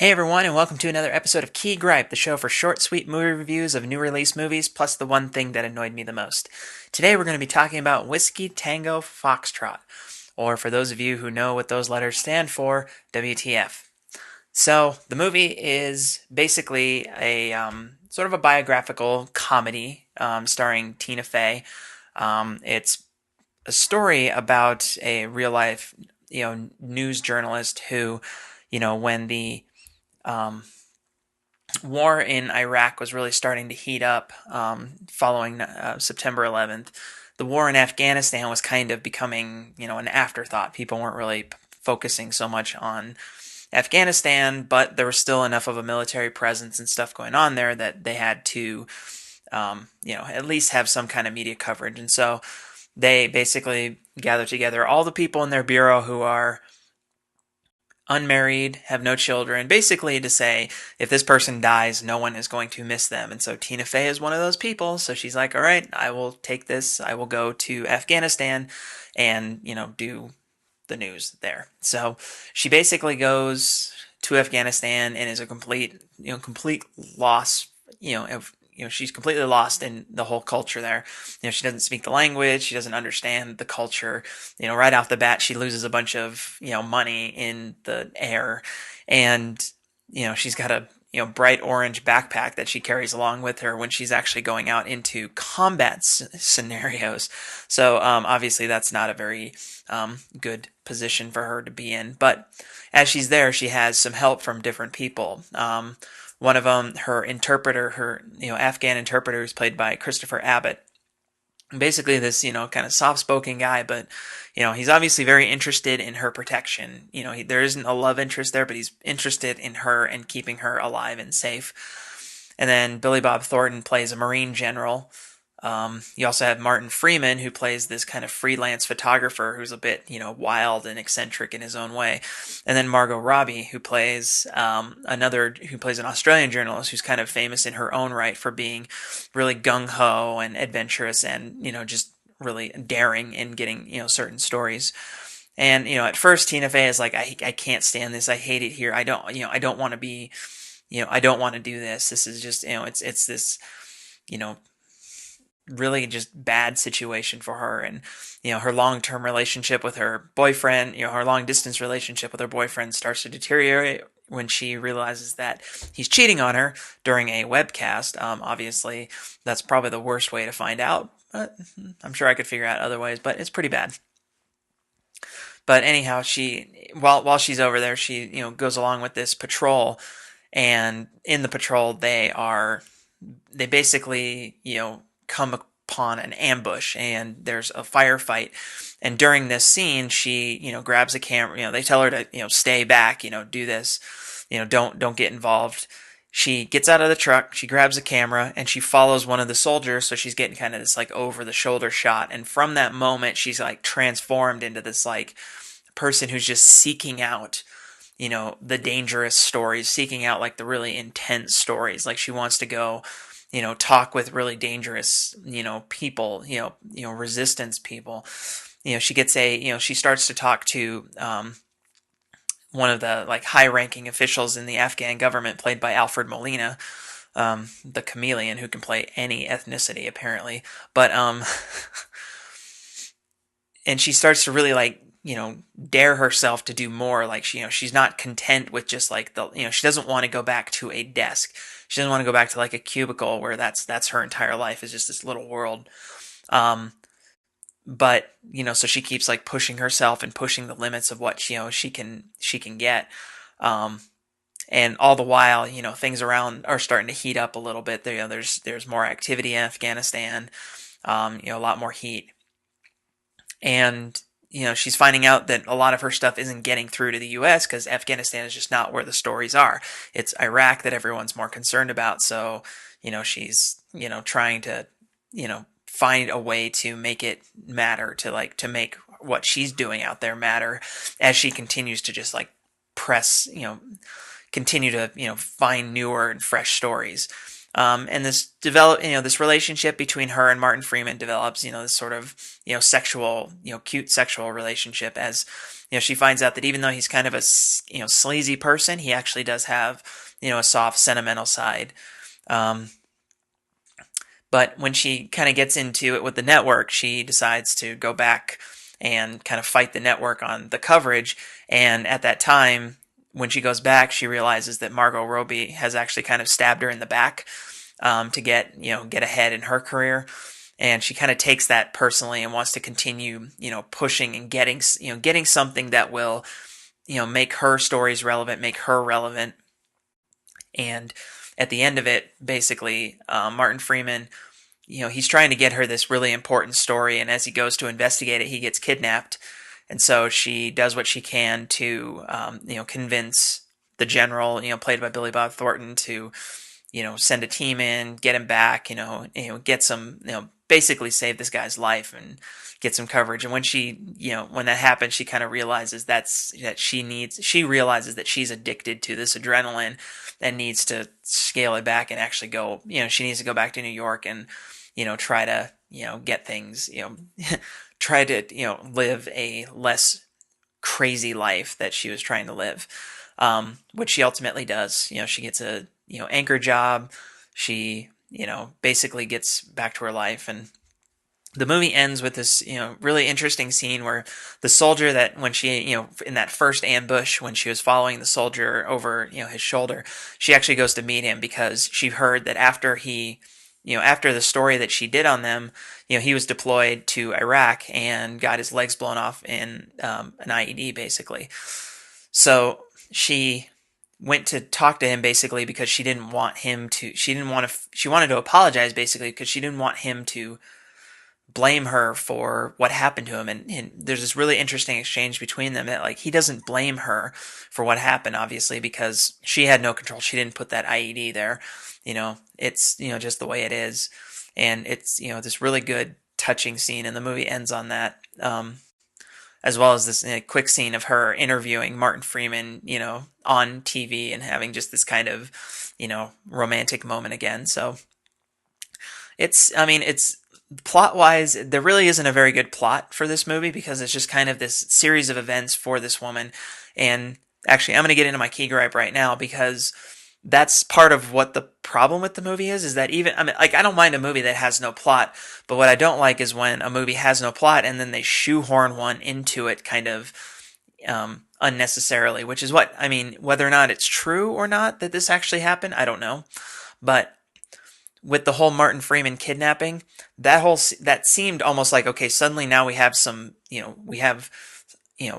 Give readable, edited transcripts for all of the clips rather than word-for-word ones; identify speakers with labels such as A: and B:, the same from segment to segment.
A: Hey everyone, and welcome to another episode of Key Gripe, the show for short, sweet movie reviews of new release movies, plus the one thing that annoyed me the most. Today we're going to be talking about Whiskey Tango Foxtrot, or for those of you who know what those letters stand for, WTF. So, the movie is basically a sort of a biographical comedy starring Tina Fey. It's a story about a real life, news journalist who, when the um, war in Iraq was really starting to heat up following September 11th. The war in Afghanistan was kind of becoming, an afterthought. People weren't really focusing so much on Afghanistan, but there was still enough of a military presence and stuff going on there that they had to, at least have some kind of media coverage. And so they basically gather together all the people in their bureau who are unmarried, have no children, basically to say if this person dies, no one is going to miss them. And so Tina Fey is one of those people. So she's like, all right, I will take this. I will go to Afghanistan and, do the news there. So she basically goes to Afghanistan and is a complete loss, she's completely lost in the whole culture there. She doesn't speak the language, she doesn't understand the culture. Right off the bat, she loses a bunch of, money in the air, and she's got a bright orange backpack that she carries along with her when she's actually going out into combat scenarios. So obviously that's not a very good position for her to be in. But as she's there, she has some help from different people. One of them, her interpreter, her Afghan interpreter, is played by Christopher Abbott. Basically, this kind of soft-spoken guy, but he's obviously very interested in her protection. There isn't a love interest there, but he's interested in her and keeping her alive and safe. And then Billy Bob Thornton plays a Marine general. You also have Martin Freeman, who plays this kind of freelance photographer who's a bit, wild and eccentric in his own way. And then Margot Robbie, who plays who plays an Australian journalist who's kind of famous in her own right for being really gung ho and adventurous and, just really daring in getting, certain stories. And, at first Tina Fey is like, I can't stand this. I hate it here. I don't want to be, I don't want to do this. This is just, it's this, really just bad situation for her. And her long-term relationship with her boyfriend, her long-distance relationship with her boyfriend starts to deteriorate when she realizes that he's cheating on her during a webcast. Obviously that's probably the worst way to find out, but I'm sure I could figure out other ways, but it's pretty bad. But anyhow, she while she's over there, she goes along with this patrol, and in the patrol they basically come upon an ambush, and there's a firefight. And during this scene, she grabs a camera. They tell her to stay back, do this, don't get involved. She gets out of the truck, she grabs a camera, and she follows one of the soldiers, so she's getting kind of this like over the shoulder shot. And from that moment, she's like transformed into this like person who's just seeking out the dangerous stories, seeking out like the really intense stories. Like she wants to go talk with really dangerous, people, resistance people. She gets she starts to talk to one of the like high-ranking officials in the Afghan government, played by Alfred Molina, the chameleon who can play any ethnicity apparently. But and she starts to really like dare herself to do more. Like she's not content with just like she doesn't want to go back to a desk. She doesn't want to go back to like a cubicle where that's her entire life is just this little world. But so she keeps like pushing herself and pushing the limits of what she can get. And all the while, things around are starting to heat up a little bit. There's more activity in Afghanistan. A lot more heat. And she's finding out that a lot of her stuff isn't getting through to the U.S. because Afghanistan is just not where the stories are. It's Iraq that everyone's more concerned about. So, she's, trying to, find a way to make it matter, to make what she's doing out there matter, as she continues to just like press, continue to, find newer and fresh stories. And this relationship between her and Martin Freeman develops, this sort of, sexual, cute sexual relationship as, she finds out that even though he's kind of a, sleazy person, he actually does have, a soft, sentimental side. Um, but when she kind of gets into it with the network, she decides to go back and kind of fight the network on the coverage. And at that time, when she goes back, she realizes that Margot Robbie has actually kind of stabbed her in the back, to get ahead in her career. And she kind of takes that personally and wants to continue, pushing and getting something that will, make her stories relevant, make her relevant. And at the end of it, basically, Martin Freeman, he's trying to get her this really important story. And as he goes to investigate it, he gets kidnapped. And so she does what she can to, convince the general, played by Billy Bob Thornton, to, send a team in, get him back, get some, basically save this guy's life and get some coverage. And when when that happens, she kind of realizes that she realizes that she's addicted to this adrenaline and needs to scale it back and actually go, she needs to go back to New York and, try to, get things, try to, live a less crazy life that she was trying to live, which she ultimately does. She gets a, anchor job. She, basically gets back to her life. And the movie ends with this, really interesting scene where the soldier that when she, in that first ambush, when she was following the soldier over, his shoulder, she actually goes to meet him because she heard that after after the story that she did on them, he was deployed to Iraq and got his legs blown off in an IED, basically. So she went to talk to him basically because she didn't want him to, she wanted to apologize basically because she didn't want him to blame her for what happened to him. And there's this really interesting exchange between them that, like, he doesn't blame her for what happened, obviously, because she had no control. She didn't put that IED there. It's, just the way it is. And it's, this really good, touching scene, and the movie ends on that. As well as this quick scene of her interviewing Martin Freeman, on TV and having just this kind of, romantic moment again. So it's plot wise, there really isn't a very good plot for this movie because it's just kind of this series of events for this woman. And actually, I'm going to get into my key gripe right now because that's part of what the problem with the movie is that even, I don't mind a movie that has no plot, but what I don't like is when a movie has no plot and then they shoehorn one into it kind of, unnecessarily, which is whether or not it's true or not that this actually happened, I don't know. But with the whole Martin Freeman kidnapping, that seemed almost like, okay, suddenly now we have some, we have,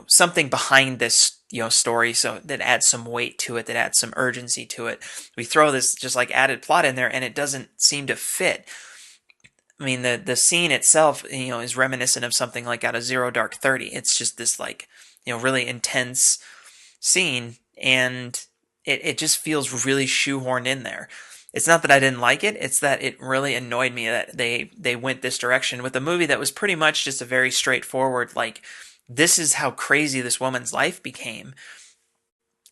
A: something behind this, story, so that adds some weight to it, that adds some urgency to it. We throw this just like added plot in there, and it doesn't seem to fit. The scene itself, is reminiscent of something like out of Zero Dark 30. It's just this like, really intense scene, and it just feels really shoehorned in there. It's not that I didn't like it, it's that it really annoyed me that they went this direction with a movie that was pretty much just a very straightforward, like, this is how crazy this woman's life became.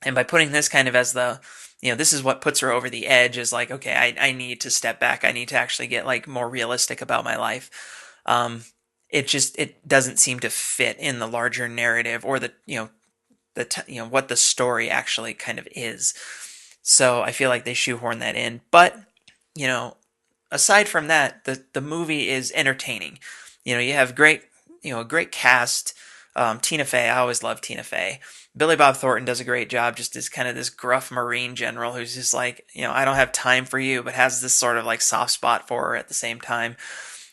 A: And by putting this kind of as the, this is what puts her over the edge, is like, okay, I need to step back. I need to actually get like more realistic about my life. It doesn't seem to fit in the larger narrative or what the story actually kind of is. So I feel like they shoehorn that in. But, aside from that, the movie is entertaining. You have a great cast. Tina Fey, I always love Tina Fey. Billy Bob Thornton does a great job, just as kind of this gruff Marine general who's just like, I don't have time for you, but has this sort of like soft spot for her at the same time.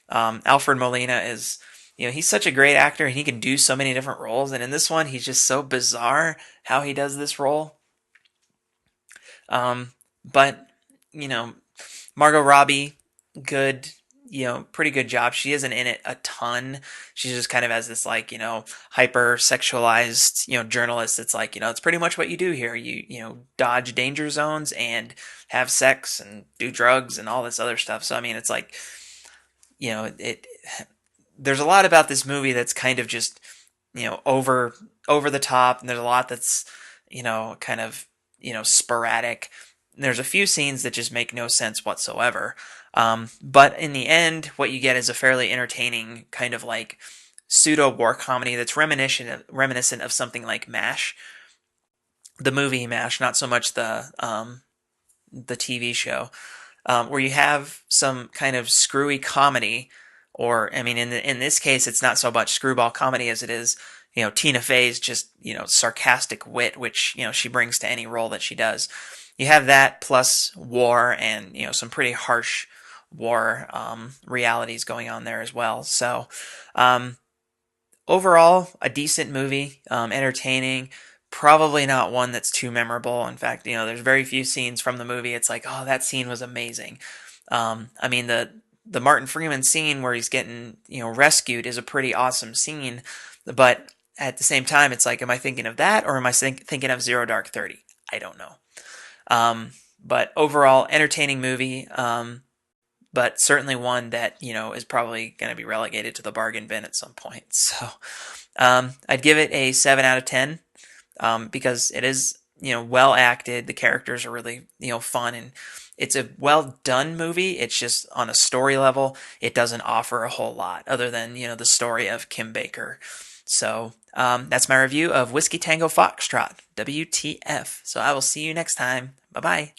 A: Alfred Molina is, he's such a great actor and he can do so many different roles. And in this one, he's just so bizarre how he does this role. But, Margot Robbie, good, pretty good job. She isn't in it a ton. She's just kind of as this like, hyper sexualized, journalist. It's like, it's pretty much what you do here. You dodge danger zones and have sex and do drugs and all this other stuff. So, it's like, there's a lot about this movie that's kind of just, over the top. And there's a lot that's, kind of, sporadic. There's a few scenes that just make no sense whatsoever. But in the end, what you get is a fairly entertaining kind of like pseudo war comedy that's reminiscent of something like MASH, the movie MASH, not so much the TV show, where you have some kind of screwy comedy, or I mean, in this case, it's not so much screwball comedy as it is, Tina Fey's just sarcastic wit, which she brings to any role that she does. You have that plus war and some pretty harsh war realities going on there as well. So um, overall, a decent movie, entertaining. Probably not one that's too memorable. In fact, there's very few scenes from the movie. It's like, oh, that scene was amazing. I mean, the Martin Freeman scene where he's getting rescued is a pretty awesome scene, but at the same time, it's like, am I thinking of that or am I thinking of Zero Dark 30? I don't know. But overall, entertaining movie. But certainly one that is probably going to be relegated to the bargain bin at some point. So I'd give it a 7 out of 10 because it is well acted. The characters are really fun, and it's a well done movie. It's just on a story level, it doesn't offer a whole lot other than the story of Kim Baker. So that's my review of Whiskey Tango Foxtrot, WTF. So I will see you next time. Bye bye.